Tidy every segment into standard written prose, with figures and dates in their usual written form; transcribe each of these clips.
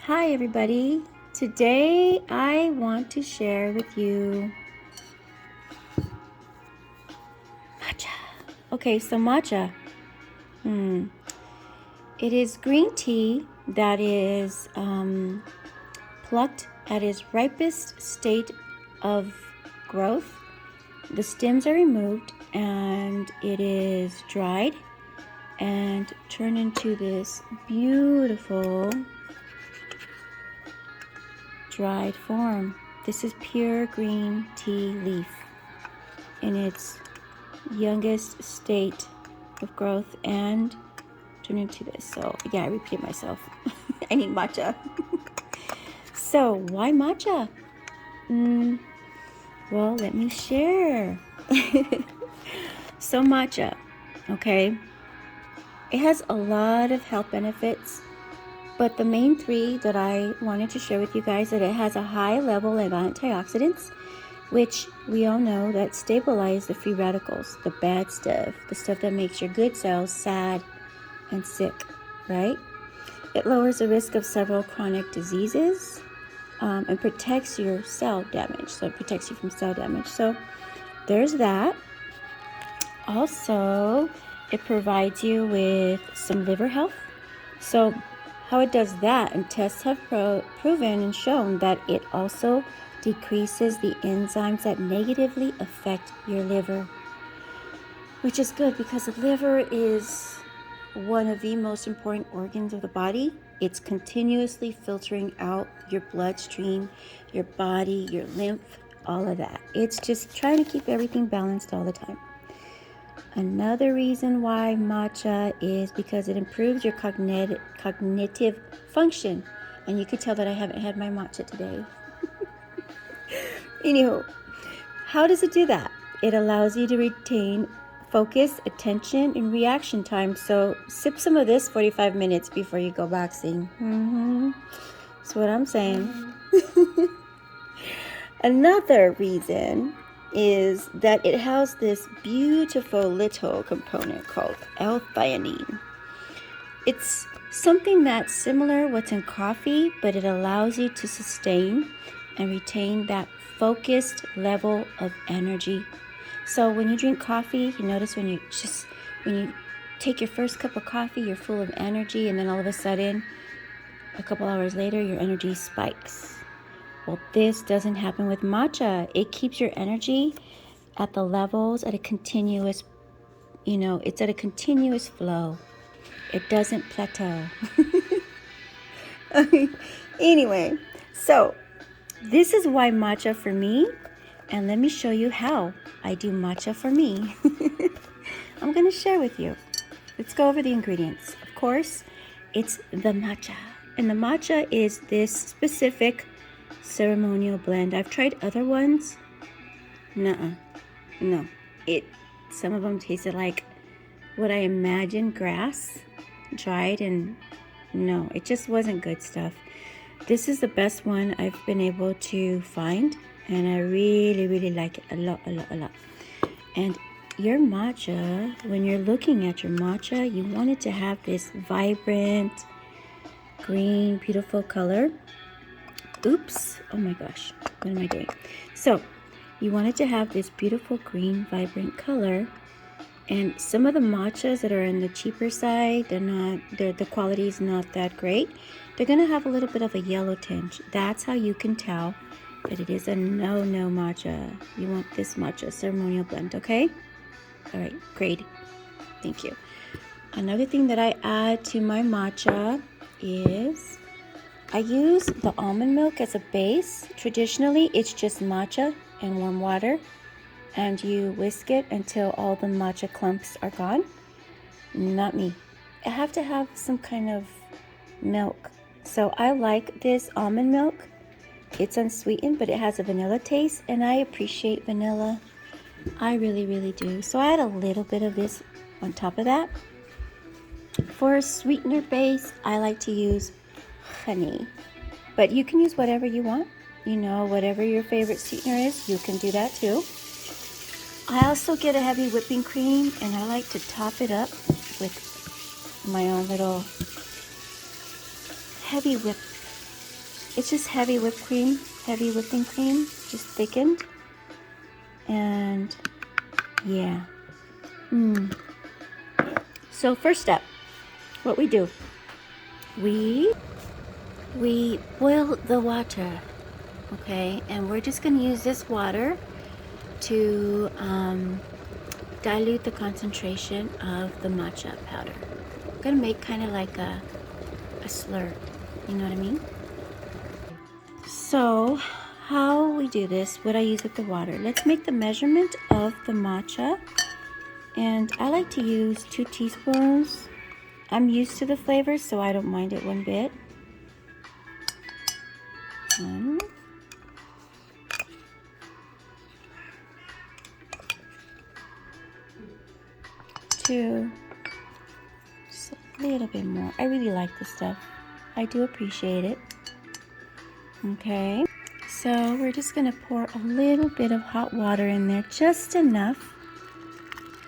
Hi everybody. Today I want to share with you matcha. Okay, so matcha. It is green tea that is plucked at its ripest state of growth. The stems are removed and it is dried and turned into this beautiful dried form. This is pure green tea leaf in its youngest state of growth and turn into this. So yeah, I repeated myself. I need matcha. So why matcha? Well, let me share. So matcha, okay, it has a lot of health benefits, but the main three that I wanted to share with you guys, that it has a high level of antioxidants, which we all know that stabilize the free radicals, the bad stuff, the stuff that makes your good cells sad and sick, right? It lowers the risk of several chronic diseases and protects your cell damage. So it protects you from cell damage. So there's that. Also, it provides you with some liver health. So how it does that, and tests have proven and shown that it also decreases the enzymes that negatively affect your liver, which is good because the liver is one of the most important organs of the body. It's continuously filtering out your bloodstream, your body, your lymph, all of that. It's just trying to keep everything balanced all the time. Another reason why matcha is because it improves your cognitive function. And you could tell that I haven't had my matcha today. Anywho, how does it do that? It allows you to retain focus, attention, and reaction time. So sip some of this 45 minutes before you go boxing. That's what I'm saying. Another reason is that it has this beautiful little component called L-theanine. It's something that's similar what's in coffee, but it allows you to sustain and retain that focused level of energy. So when you drink coffee, you notice when you take your first cup of coffee, you're full of energy, and then all of a sudden, a couple hours later, your energy spikes. Well, this doesn't happen with matcha. It keeps your energy at the levels at a continuous, it's at a continuous flow. It doesn't plateau. Anyway, so this is why matcha for me, and let me show you how I do matcha for me. I'm going to share with you. Let's go over the ingredients. Of course, it's the matcha. And the matcha is this specific ceremonial blend. I've tried other ones. No. Some of them tasted like what I imagined, grass, dried, and no, it just wasn't good stuff. This is the best one I've been able to find, and I really like it a lot. And your matcha, when you're looking at your matcha, you want it to have this vibrant green, beautiful color. Oops, oh my gosh, what am I doing? So you want it to have this beautiful green, vibrant color. And some of the matchas that are on the cheaper side, the quality is not that great. They're gonna have a little bit of a yellow tinge. That's how you can tell that it is a no matcha. You want this matcha ceremonial blend, okay? All right, great, thank you. Another thing that I add to my matcha is I use the almond milk as a base. Traditionally, it's just matcha and warm water, and you whisk it until all the matcha clumps are gone. Not me. I have to have some kind of milk. So I like this almond milk. It's unsweetened, but it has a vanilla taste, and I appreciate vanilla. I really do. So I add a little bit of this on top of that. For a sweetener base, I like to use honey, but you can use whatever you want. Whatever your favorite sweetener is, you can do that too. I also get a heavy whipping cream, and I like to top it up with my own little heavy whip It's just heavy whipped cream, heavy whipping cream, just thickened. And yeah. So first step, what we do, we boil the water, okay? And we're just gonna use this water to dilute the concentration of the matcha powder. I'm gonna make kind of like a slur, you know what I mean? So how we do this, what I use with the water, let's make the measurement of the matcha. And I like to use 2 teaspoons. I'm used to the flavor, so I don't mind it one bit. 1, 2, just a little bit more. I really like this stuff. I do appreciate it. Okay, so we're just gonna pour a little bit of hot water in there, just enough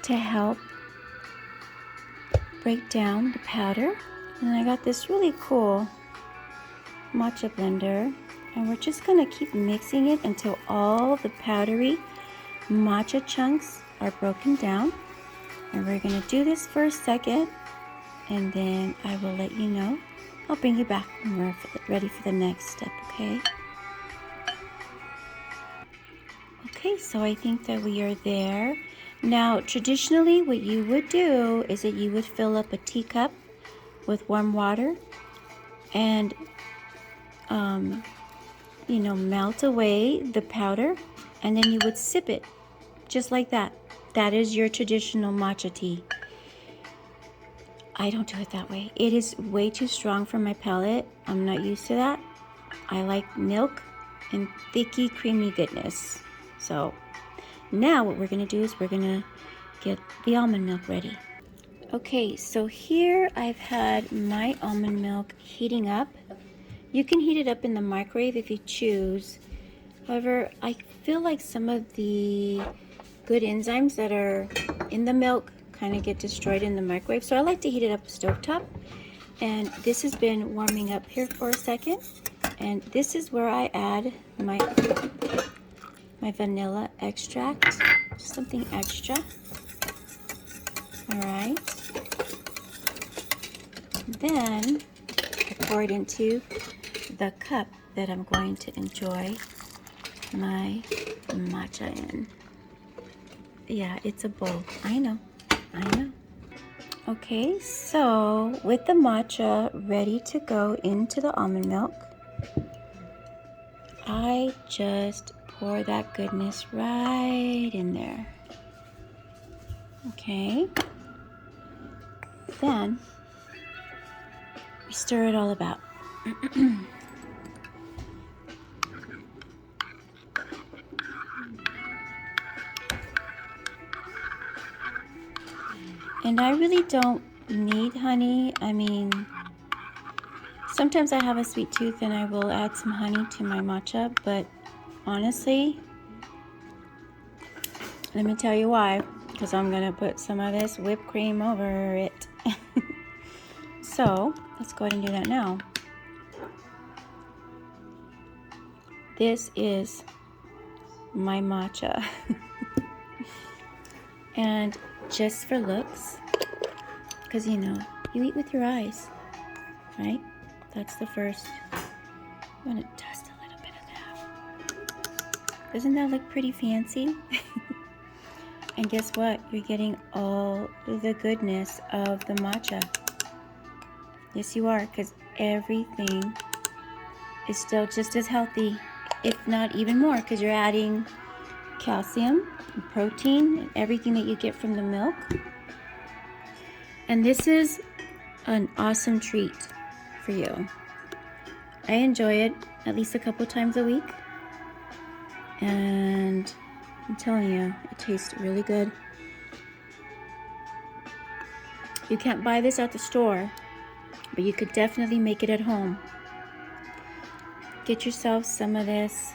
to help break down the powder. And I got this really cool matcha blender, and we're just gonna keep mixing it until all the powdery matcha chunks are broken down. And we're gonna do this for a second, and then I will let you know. I'll bring you back when we're ready for the next step, okay? Okay, so I think that we are there. Now, traditionally, what you would do is that you would fill up a teacup with warm water and, you know, melt away the powder, and then you would sip it just like that. That is your traditional matcha tea. I don't do it that way. It is way too strong for my palate. I'm not used to that. I like milk and thicky, creamy goodness. So now what we're gonna do is we're gonna get the almond milk ready. Okay, so here I've had my almond milk heating up. You can heat it up in the microwave if you choose. However, I feel like some of the good enzymes that are in the milk kind of get destroyed in the microwave. So I like to heat it up stovetop. And this has been warming up here for a second. And this is where I add my vanilla extract, just something extra. All right. Then I pour it into the cup that I'm going to enjoy my matcha in. Yeah, it's a bowl. I know. Okay, so with the matcha ready to go into the almond milk, I just pour that goodness right in there. Okay. Then we stir it all about. And I really don't need honey. I mean, sometimes I have a sweet tooth and I will add some honey to my matcha, but honestly, let me tell you why, because I'm gonna put some of this whipped cream over it. So let's go ahead and do that now. This is my matcha. And just for looks, because you know, you eat with your eyes, right? That's the first. I'm gonna dust a little bit of that. Doesn't that look pretty fancy? And guess what? You're getting all the goodness of the matcha. Yes, you are, because everything is still just as healthy, if not even more, because you're adding calcium and protein and everything that you get from the milk. And this is an awesome treat for you. I enjoy it at least a couple times a week, and I'm telling you, it tastes really good. You can't buy this at the store, but you could definitely make it at home. Get yourself some of this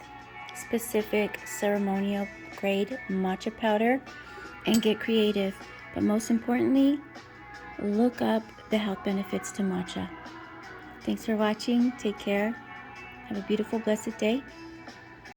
specific ceremonial grade matcha powder and get creative. But most importantly, look up the health benefits to matcha. Thanks for watching. Take care. Have a beautiful, blessed day.